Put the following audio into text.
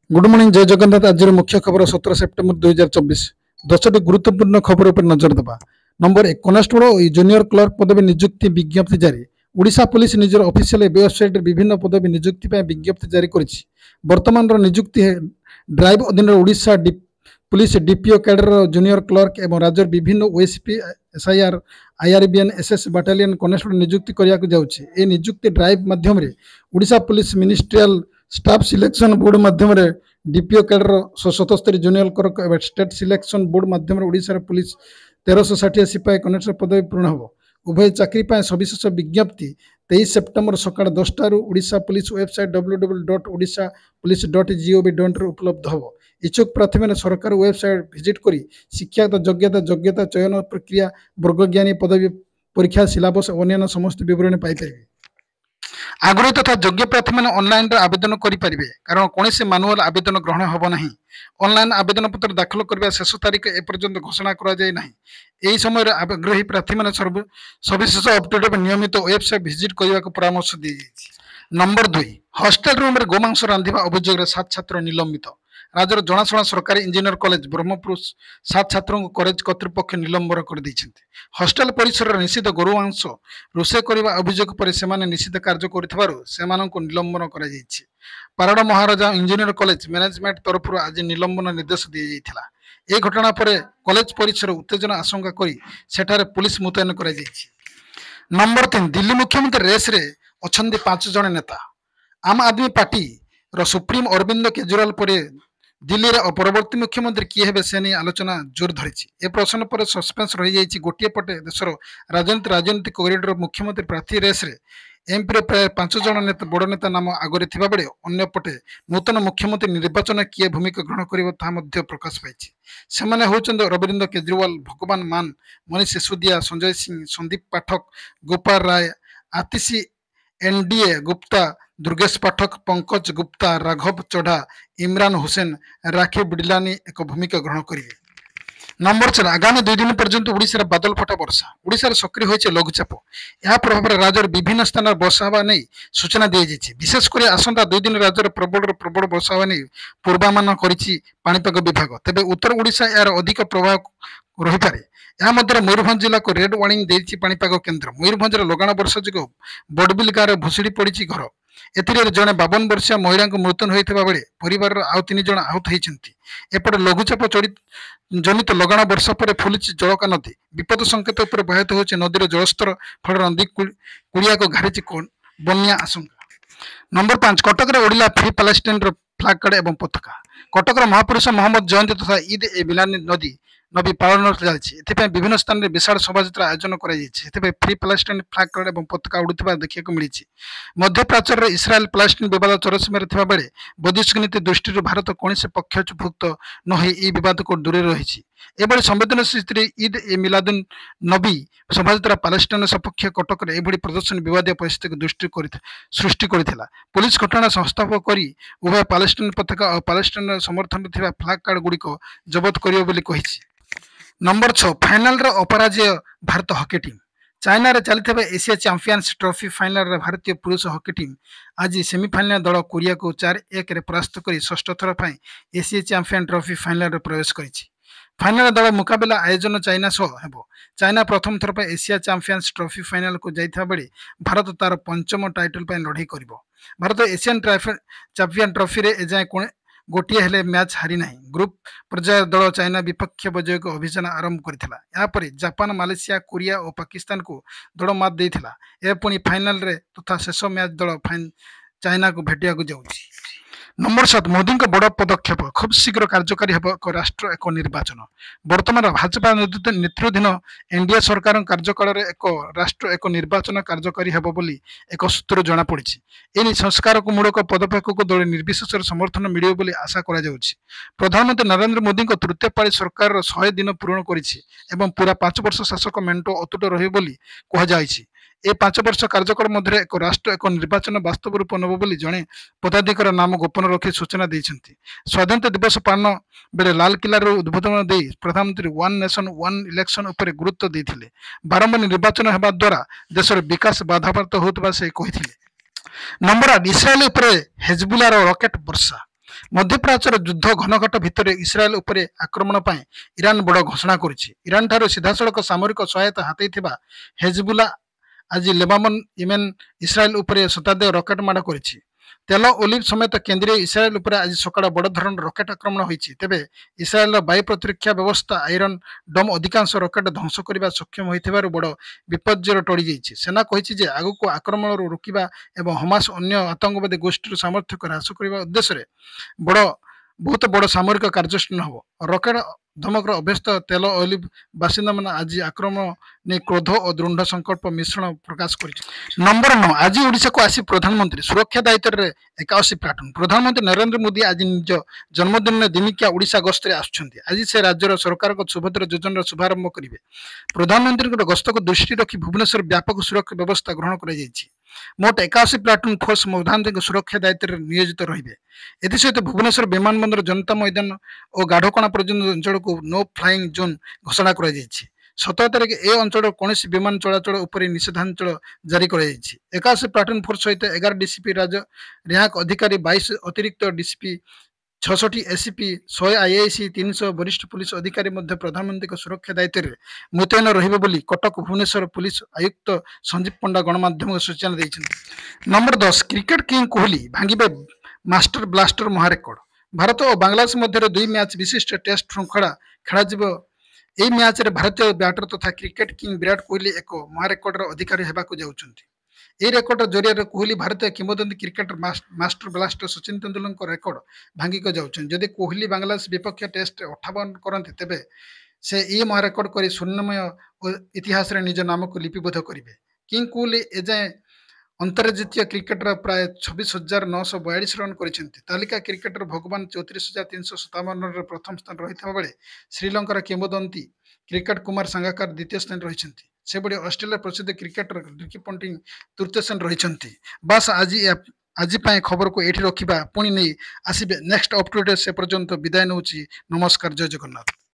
Good morning जय जगन्नाथ। आज मुख्य खबर 17 सेप्टेम्बर 2024 10टी गुरुत्वपूर्ण खबर पर नजर देवा। नंबर 1 कनेस्टेबल और जूनियर क्लर्क पदवी नियुक्ति विज्ञप्ति जारी। ओडिशा पुलिस निजर ऑफिशियल वेबसाइट विभिन्न पदवी नियुक्ति पर विज्ञप्ति जारी करिछि। वर्तमान नियुक्ति ड्राइव अधीन Odisha police DPO cadre junior clerk एवं राज्य विभिन्न OSP SIR IRBN SS battalion constable नियुक्ति करने को जाउछि। ए नियुक्ति ड्राइव माध्यम Odisha police ministerial staff selection board माध्यम डीपीओ कैडर 177 जूनियर क्लर्क एवं स्टेट सिलेक्शन बोर्ड माध्यम ओडिशा पुलिस 1360 सिपाही कनेस्टेबल पदवी पूर्ण हो। उभय चाकरी सविशेष विज्ञप्ति 23 सेप्टेम्बर सकाळ 10 ओडिशा पुलिस वेबसाइट www.odishapolice.gov.in उपलब्ध हो। इच्छुक प्रार्थी मैंने सरकार वेबसाइट विजिट करी शिक्षागत योग्यता चयन प्रक्रिया वर्गज्ञानी पदवी परीक्षा सिलेबस और अन्य समस्त विवरण पाइपर। आग्रही तथा योग्य प्रार्थी मैंने ऑनलाइन आवेदन करेंगे कारण कौन से मानुआल आवेदन ग्रहण हम ना। ऑनलाइन आवेदन पत्र दाखल करने शेष तारीख एपर्यंत घोषणा करा यही समय आग्रही प्रार्थी मैंने सविशेष अपडेट नियमित वेबसाइट विजिट करने को परामर्श दी। नंबर 2 हॉस्टेल रूम गोमांस रांधिबा अभियोग 7 छात्र निलंबित। राज्यर जनाशुना सरकारी इंजीनियर कॉलेज ब्रह्मपुर 7 छात्रों को कॉलेज कर्तृपक्ष निलंबन कर देइछन्ते। हॉस्टेल परिसर निषिद्ध गोमांस रोषे करने अभियोग पर से निषिद्ध कार्य कर निलंबन कर। पाराड़ महाराजा इंजीनियर कॉलेज मैनेजमेंट तरफ आज निलंबन निर्देश दी जाइथिला। ए घटना पर कॉलेज परिसर उत्तेजना आशंका करी सेठारे पुलिस मुतयन कर। नंबर 3 दिल्ली मुख्यमंत्री रेस रे अछन्ती 5 जन नेता। आम आदमी पार्टी रो सुप्रीम अरविंद केजरीवाल पर दिल्ली रे परवर्ती मुख्यमंत्री किए हेबे से नहीं आलोचना जोर धरी। ए प्रश्न पर सस्पेंस रही जाइछि। गोटे पटे देशर राजनीतिक कॉरिडोर मुख्यमंत्री प्रार्थी रेस रे एमपी रे प्राय 5 जन नेता बड़ नेता नाम आगरे थिबा बेले अन्य पटे नूतन मुख्यमंत्री निर्वाचन किए भूमिका ग्रहण करिवो ता मध्ये प्रकाश पाइछि। सेमाने होचंद अरविंद केजरीवाल, भगवान मान, मनीष सिसोदिया, संजय सिंह, संदीप पाठक, गोपाल राय, आतिशी एनडीए गुप्ता, दुर्गेश पाठक, पंकज गुप्ता, राघव चढ़ा, इमरान हुसैन, राखी बिडलानी एक भूमिका ग्रहण करेंगे। नंबर 4 आगामी 2 दिन पर्यंत ओडिशा बादल फटा वर्षा। ओडिशा सक्रिय होइছে लघुचाप। यह प्रभाव राज्यर विभिन्न स्थान वर्षा हवा नहीं सूचना दी जाइए। विशेषकर आसंता 2 दिन राज्यर प्रबल वर्षा हवा नहीं पूर्वानुमान करिछि पाणीपाग विभाग। तेबे उत्तर ओडिशा यार अधिक प्रभाव रही पारे। यह मयूरभंज जिला को रेड वार्निंग देइछि पाणीपाग केन्द्र। मयूरभंज लगाण वर्षा जो बड़बिल गाँव में भुशुड़ी पड़ी घर। एथिरे जड़े 52 वर्षीय महिला मृत्यु होता बेले परिवार आउ 3 जन आहत होती। एपटे लघुचाप जनित लगाण वर्षा पर फुलिछि जलका नदी। विपद संकेत उपर प्रभावित होछि नदीर जलस्तर फल नदी कुड़िया को घारिछि बन्या आशंका। नंबर 5 कटक ओडिला फ्री पैलेस्टाइन फ्लैग कार्ड एवं पताका। कटक महापुरुष मोहम्मद जयंती तथा ईद ए मिलाद नबी पालन चलती। विभिन्न स्थान में विशाल शोभा आयोजन कर फ्री पैलेस्टाइन फ्लैग कार्ड और पताका उड़ुवा देखा मिली। मध्य प्राच्यर इस्राएल पैलेस्टाइन विवाद चरसीमार थिबा बेले वैदेशिक नीति दृष्टि भारत कौन से पक्षभुक्त न हो विवाद को दूर रही। एभली संवेदनशील स्थिति ईद ए मिलादुन नबी शोभा पैलेस्टाइन सपक्ष कटक एभली प्रदर्शन विवाद परिस्थिति सृष्टि करथिला। पुलिस घटना संस्थापक करी उभय पैलेस्टाइन पताका और पैलेस्टाइन समर्थन थिबा फ्लैग कार्ड गुड़िक जबत करियो बोली कहिछि। नंबर 6 फाइनाल अपराजय भारत हॉकी टीम। चाइना रे चलते एशिया चैंपियंस ट्रॉफी फाइनल भारतीय पुरुष हॉकी टीम आज सेमिफाइनल दल कोरिया को 4-1 रे परास्त कर षष्ठ थर एशिया चैंपियन ट्रॉफी फाइनल रे प्रवेश करिछि। फाइनल दल मुकाबला आयोजन चाइना सह हेबो। चाइना प्रथम थर एशिया चैंपियंस ट्रॉफी फाइनल को जाइथा बेले भारत तार 5म टाइटल लड़ाई करिवो। भारत एशियन चैंपियन ट्रॉफी रे एजाए गोटे हेले मैच हारी ना। ग्रुप पर्याय दल चाइना विपक्ष विजय को अभियान आरंभ करथिला। यापर जापान, मालेशिया, कोरिया और पाकिस्तान को दल मात देथिला। ए पुणी फाइनल रे तथा शेष मैच दल चाइना को भेटिया को जाउछि। नंबर 7 मोदी बड़ पदक्षेप खूब शीघ्र कार्यकारी हेब एक राष्ट्र एक निर्वाचन। वर्तमान भाजपा नेतृत्वाधीन एनडीए सरकार कार्यकाल एक राष्ट्र एक निर्वाचन कार्यकारी हेब बोली एक सूत्र जना पड़ी। एने संस्कार को मूलक पदक्षेप को दल निर्विशेष समर्थन मिलियो बोली आशा करा जाउछि। प्रधानमंत्री नरेंद्र मोदी तृतीय पाଳି सरकार 100 दिन पूर्ण करिछि एवं पूरा 5 वर्ष शासक मेंटो अतुट रही बोली कह जाइछि। ए 5 वर्ष कार्यकाल मध्य एक राष्ट्र एक निर्वाचन वास्तव रूप नब बोली जड़े पदाधिकारी नाम गोपन रखी सूचना देइछन्ति। स्वाधीनता दिवस पालन बेले लाल किला उद्बोधन दे प्रधानमंत्री वन नेशन वन इलेक्शन उपर गुरुत्व देथिले। बारंबार निर्वाचन हेबा द्वारा देशर विकास बाधाप्राप्त होतबा से कहिथिले। नंबर 8 इस्राएल उपर हेजबुल्लाह रॉकेट वर्षा। ମଧ୍ୟପ୍ରାଚ୍ୟର ଯୁଦ୍ଧ ଘନଘଟ ଭିତରେ ଇସ୍ରାଏଲ ଉପରେ ଆକ୍ରମଣ ପାଇଁ ଇରାନ ବଡ଼ ଘୋଷଣା କରିଛି। ଇରାନ ଠାରୁ ସିଧାସଳଖ ସାମରିକ ସହାୟତା ହାତେଇଥିବା ହେଜବୁଲା ଆଜି ଲେବାନନ, ୟେମେନ, ଇସ୍ରାଏଲ ଉପରେ ଶତାବ୍ଦୀ ରକେଟ ମାଡ଼ କରିଛି। ତେଲ ଓଲିଭ ସମେତ କେନ୍ଦ୍ରୀୟ ଇସ୍ରାଏଲ ଉପରେ ଆଜି ସକାଳେ ବଡ଼ ଧରଣର ରକେଟ ଆକ୍ରମଣ ହୋଇଛି। ତେବେ ଇସ୍ରାଏଲର ବାୟୁ ପ୍ରତିରକ୍ଷା ବ୍ୟବସ୍ଥା ଆଇରନ୍ ଡୋମ୍ ଅଧିକାଂଶ ରକେଟ ଧ୍ୱଂସ କରିବା ସକ୍ଷମ ହୋଇଥିବାରୁ ବଡ଼ ବିପର୍ଯ୍ୟୟ ଟଳିଯାଇଛି। ସେନା କହିଛି ଯେ ଆଗକୁ ଆକ୍ରମଣରୁ ରୋକିବା ଏବଂ ହମାସ ଅନ୍ୟ ଆତଙ୍କବାଦୀ ଗୋଷ୍ଠୀର ସାମର୍ଥ୍ୟକୁ ହ୍ରାସ କରିବା ଉଦ୍ଦେଶ୍ୟରେ ବହୁତ ବଡ଼ ସାମରିକ କାର୍ଯ୍ୟାନୁଷ୍ଠାନ ହେବ। ରକେଟ ଧମକର ଅଭ୍ୟସ୍ତ ତେଲ ଓଲିଭ ବାସିନ୍ଦାମାନେ ଆଜି ଆକ୍ରମଣ ନେଇ କ୍ରୋଧ ଓ ଦୃଢ଼ ସଂକଳ୍ପ ମିଶ୍ରଣ ପ୍ରକାଶ କରିଛନ୍ତି। ନମ୍ବର 9 ଆଜି ଓଡ଼ିଶାକୁ ଆସି ପ୍ରଧାନମନ୍ତ୍ରୀ ସୁରକ୍ଷା ଦାୟିତ୍ୱରେ 81 ପ୍ଲାଟୁନ୍। ପ୍ରଧାନମନ୍ତ୍ରୀ ନରେନ୍ଦ୍ର ମୋଦି ଆଜି ନିଜ ଜନ୍ମଦିନରେ ଦିନିକିଆ ଓଡ଼ିଶା ଗସ୍ତରେ ଆସୁଛନ୍ତି। ଆଜି ସେ ରାଜ୍ୟର ସରକାରଙ୍କ ସୁଭଦ୍ର ଯୋଜନାର ଶୁଭାରମ୍ଭ କରିବେ। ପ୍ରଧାନମନ୍ତ୍ରୀଙ୍କର ଗସ୍ତକୁ ଦୃଷ୍ଟିରେ ରଖି ଭୁବନେଶ୍ୱର ବ୍ୟାପକ ସୁରକ୍ଷା ବ୍ୟବସ୍ଥା ଗ୍ରହଣ କରାଯାଇଛି। ମୋଟ 81 ପ୍ଲାଟୁନ୍ ଫୋର୍ସ ପ୍ରଧାନମନ୍ତ୍ରୀଙ୍କ ସୁରକ୍ଷା ଦାୟିତ୍ୱରେ ନିୟୋଜିତ ରହିବେ। ଏଥିସହିତ ଭୁବନେଶ୍ୱର ବିମାନ ବନ୍ଦର, ଜନତା ମଇଦାନ ଓ ଗାଢ଼କଣା ପର୍ଯ୍ୟନ୍ତ ଅଞ୍ଚଳକୁ ନୋ ଫ୍ଲାଇଂ ଜୋନ୍ ଘୋଷଣା କରାଯାଇଛି। 17 ତାରିଖ ଏ ଅଞ୍ଚଳର କୌଣସି ବିମାନ ଚଳାଚଳ ଉପରେ ନିଷେଧାଞ୍ଚଳ ଜାରି କରାଯାଇଛି। 81 ପ୍ଲାଟୁନ୍ ଫୋର୍ସ ସହିତ 11 ଡିସିପି ର୍ୟାଙ୍କ ଅଧିକାରୀ, 22 ଅତିରିକ୍ତ ଡିସିପି, 66 ଏସିପି, 100 ଆଇଆଇସି, 300 ବରିଷ୍ଠ ପୁଲିସ ଅଧିକାରୀ ମଧ୍ୟ ପ୍ରଧାନମନ୍ତ୍ରୀଙ୍କ ସୁରକ୍ଷା ଦାୟିତ୍ୱରେ ମୁତୟନ ରହିବେ ବୋଲି କଟକ ଭୁବନେଶ୍ୱର ପୁଲିସ ଆୟୁକ୍ତ ସଞ୍ଜୀବ ପଣ୍ଡା ଗଣମାଧ୍ୟମକୁ ସୂଚନା ଦେଇଛନ୍ତି। ନମ୍ବର 10 କ୍ରିକେଟ କିଙ୍ଗ କୋହଲି ଭାଙ୍ଗିବେ ମାଷ୍ଟର ବ୍ଲାଷ୍ଟର ମହାରେକର୍ଡ। ଭାରତ ଓ ବାଂଲାଦେଶ ମଧ୍ୟରେ 2 ମ୍ୟାଚ୍ ବିଶିଷ୍ଟ ଟେଷ୍ଟ ଶୃଙ୍ଖଳା ଖେଳାଯିବ। ଏହି ମ୍ୟାଚରେ ଭାରତୀୟ ବ୍ୟାଟର ତଥା କ୍ରିକେଟ କିଙ୍ଗ ବିରାଟ କୋହଲି ଏକ ମହାରେକର୍ଡର ଅଧିକାରୀ ହେବାକୁ ଯାଉଛନ୍ତି। ଏହି ରେକର୍ଡ ଜରିଆରେ କୋହଲି ଭାରତୀୟ କିମ୍ବଦନ୍ତୀ କ୍ରିକେଟର ମାଷ୍ଟର ବ୍ଲାଷ୍ଟର ସଚିନ ତେନ୍ଦୁଲକରଙ୍କ ରେକର୍ଡ ଭାଙ୍ଗିବାକୁ ଯାଉଛନ୍ତି। ଯଦି କୋହଲି ବାଂଲାଦେଶ ବିପକ୍ଷ ଟେଷ୍ଟରେ 58 କରନ୍ତି ତେବେ ସେ ଏହି ମହାରେକର୍ଡ କରି ସ୍ୱର୍ଣ୍ଣମୟ ଇତିହାସରେ ନିଜ ନାମକୁ ଲିପିବଦ୍ଧ କରିବେ। କିଙ୍ଗ କୋହଲି ଏଯାଏଁ ଅନ୍ତର୍ଜାତୀୟ କ୍ରିକେଟର ପ୍ରାୟ 26,942 ରନ୍ କରିଛନ୍ତି। ତାଲିକା କ୍ରିକେଟର ଭଗବାନ 34,357 ରନରେ ପ୍ରଥମ ସ୍ଥାନରେ ରହିଥିବା ବେଳେ ଶ୍ରୀଲଙ୍କାର କିମ୍ବଦନ୍ତୀ କ୍ରିକେଟ କୁମାର ସାଙ୍ଗାକାର ଦ୍ୱିତୀୟ ସ୍ଥାନରେ ରହିଛନ୍ତି। ସେଭଳି ଅଷ୍ଟ୍ରେଲିଆ ପ୍ରସିଦ୍ଧ କ୍ରିକେଟର ରିକି ପଣ୍ଟିଂ ତୃତୀୟ ସ୍ଥାନରେ ରହିଛନ୍ତି। ବାସ୍ ଆଜି ପାଇଁ ଖବରକୁ ଏଇଠି ରଖିବା, ପୁଣି ନେଇ ଆସିବେ ନେକ୍ସଟ ଅପଡେଟ୍। ସେ ପର୍ଯ୍ୟନ୍ତ ବିଦାୟ ନେଉଛି। ନମସ୍କାର, ଜୟ ଜଗନ୍ନାଥ।